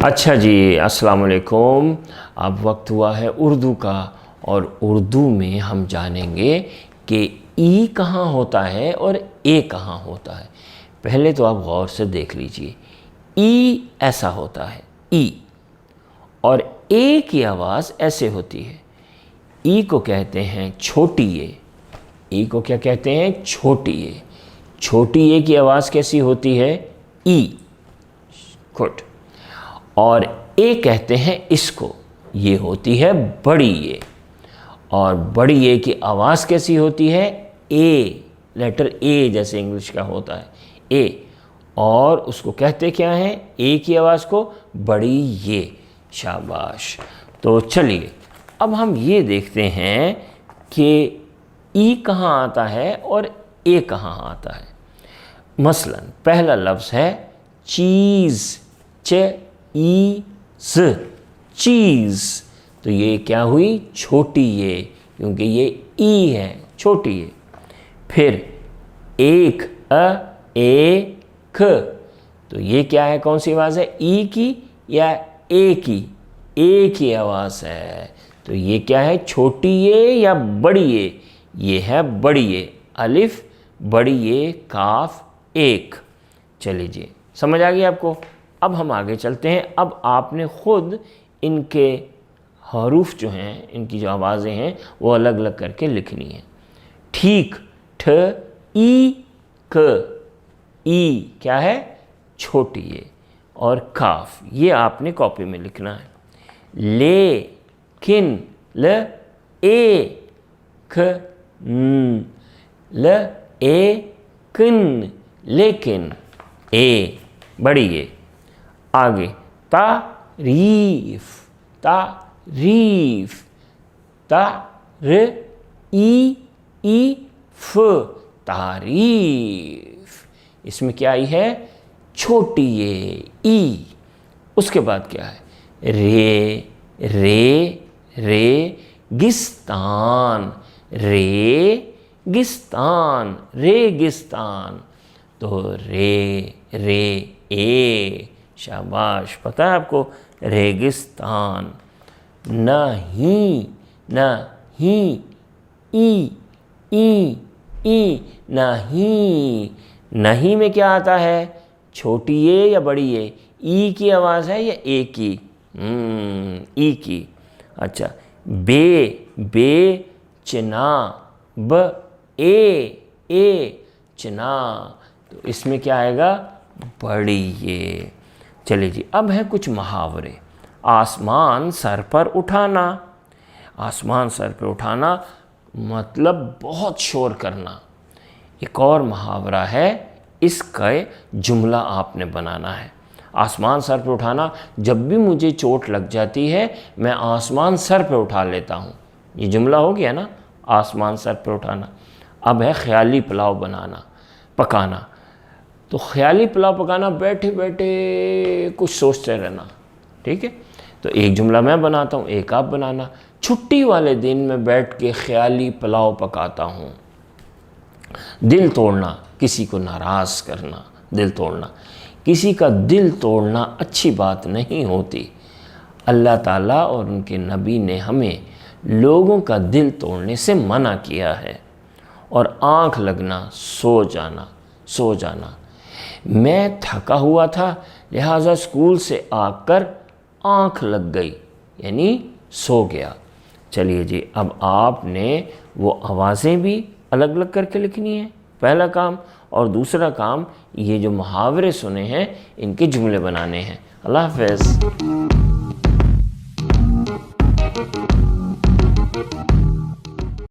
अच्छा जी, अस्सलाम वालेकुम। अब वक्त हुआ है उर्दू का, और उर्दू में हम जानेंगे कि ई कहाँ होता है और ए कहाँ होता है। पहले तो आप गौर से देख लीजिए, ई ऐसा होता है ई, और ए की आवाज़ ऐसे होती है। ई को कहते हैं छोटी ए। ई को क्या कहते हैं? छोटी ए। छोटी ए की आवाज़ कैसी होती है? ई। गुड। और ए कहते हैं इसको, ये होती है बड़ी ए। और बड़ी ए की आवाज़ कैसी होती है? ए, लेटर ए जैसे इंग्लिश का होता है, ए। और उसको कहते क्या है? ए की आवाज़ को बड़ी ये। शाबाश। तो चलिए अब हम ये देखते हैं कि ई कहाँ आता है और ए कहाँ आता है। मसलन पहला लफ्ज़ है चीज़, च-ई-ज़, चीज़। तो ये क्या हुई? छोटी ये, क्योंकि ये ई है, छोटी ये। फिर एक, एक, तो ये क्या है? कौन सी आवाज़ है? ई की या ए की? ए की आवाज़ है। तो ये क्या है? छोटी ये या बड़ी ये? ये है बड़ी ये। अलिफ, बड़ी ये, काफ, एक। चलिए जी, समझ आ गई आपको। अब हम आगे चलते हैं। अब आपने ख़ुद इनके हरूफ जो हैं, इनकी जो आवाज़ें हैं, वो अलग अलग करके लिखनी है। ठीक, ठ, ई, क। ई क्या है? छोटी ये। और काफ, ये आपने कॉपी में लिखना है। ले, किन, ल, ए, ख, न, ल, ए, किन, लेकिन, ए, बड़ी ये। आगे तारीफ, तारीफ, ता, र, ई, फ, तारीफ। इसमें क्या आई है? छोटी ये, ई। उसके बाद क्या है? रे, गिस्तान, गिस्तान, रेगिस्तान। तो रे, ए। शाबाश, पता है आपको? रेगिस्तान। नहीं, ई, नहीं। नहीं में क्या आता है? छोटी ए या बड़ी ए? ई की आवाज़ है या ए की? ई की। अच्छा, बे, चना, ब, ए, चना। तो इसमें क्या आएगा? बड़ी ये। चलिए जी, अब है कुछ मुहावरे। आसमान सर पर उठाना। आसमान सर पर उठाना मतलब बहुत शोर करना। एक और मुहावरा है, इसका जुमला आपने बनाना है। आसमान सर पर उठाना, जब भी मुझे चोट लग जाती है मैं आसमान सर पर उठा लेता हूँ। ये जुमला हो गया ना, आसमान सर पर उठाना। अब है ख्याली पुलाव पकाना। तो ख्याली पुलाव पकाना, बैठे बैठे कुछ सोचते रहना। ठीक है, तो एक जुमला मैं बनाता हूँ, एक आप बनाना। छुट्टी वाले दिन मैं बैठ के ख्याली पुलाव पकाता हूँ। दिल तोड़ना, किसी को नाराज़ करना, दिल तोड़ना। किसी का दिल तोड़ना अच्छी बात नहीं होती। अल्लाह ताला और उनके नबी ने हमें लोगों का दिल तोड़ने से मना किया है। और आँख लगना, सो जाना। मैं थका हुआ था, लिहाजा स्कूल से आकर आँख लग गई, यानी सो गया। चलिए जी, अब आपने वो आवाज़ें भी अलग अलग करके लिखनी है, पहला काम। और दूसरा काम, ये जो मुहावरे सुने हैं इनके जुमले बनाने हैं। अल्लाह हाफ़िज़।